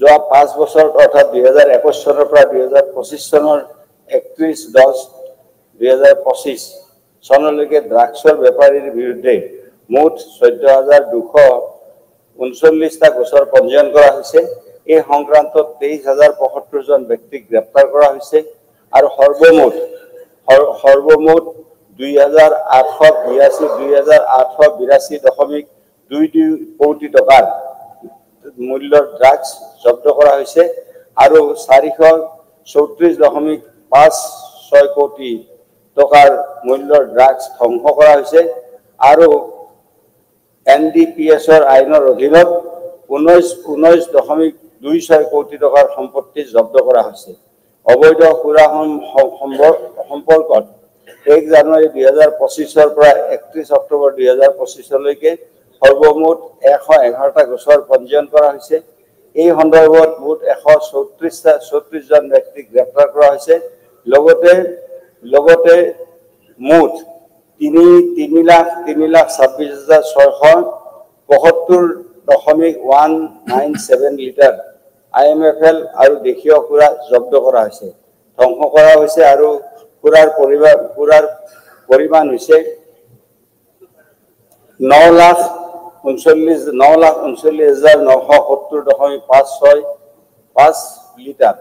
যোৱা 5 বছৰত অৰ্থাৎ 2021 চনৰ পৰা 2025 চনৰ 31/10/2025 চনলৈকে ড্ৰাগছৰ বেপাৰীৰ বিৰুদ্ধে মুঠ 14,239টা গোচৰ পঞ্জীয়ন কৰা হৈছে। এই সংক্ৰান্তত 23,075 জন ব্যক্তিক গ্ৰেপ্তাৰ কৰা হৈছে আৰু সৰ্বমুঠ 2,882.22 কোটি টকাৰ মূল্যৰ ড্ৰাগছ জব্দ কৰা হৈছে আৰু 434.56 কোটি টকাৰ মূল্যৰ ড্ৰাগছ ধ্বংস কৰা হৈছে আৰু NDPSৰ আইনৰ অধীনত 19.26 কোটি টকাৰ সম্পত্তি জব্দ কৰা হৈছে। অবৈধ সুৰা সম্পৰ্কত 1 জানুৱাৰী 2025 পৰা 31 অক্টোবৰ 2025 লৈকে সৰ্বমুঠ 111টা গোচৰ পঞ্জীয়ন কৰা হৈছে। এই সন্দৰ্ভত মুঠ 134 জন ব্যক্তিক গ্ৰেপ্তাৰ কৰা হৈছে। লগতে মুঠ 3,26,675.197 লিটাৰ IMFL আৰু দেশীয় সুৰা জব্দ কৰা হৈছে, ধ্বংস কৰা হৈছে আৰু সুৰাৰ পৰিমাণ হৈছে 9,39,970.565 লিটাৰ।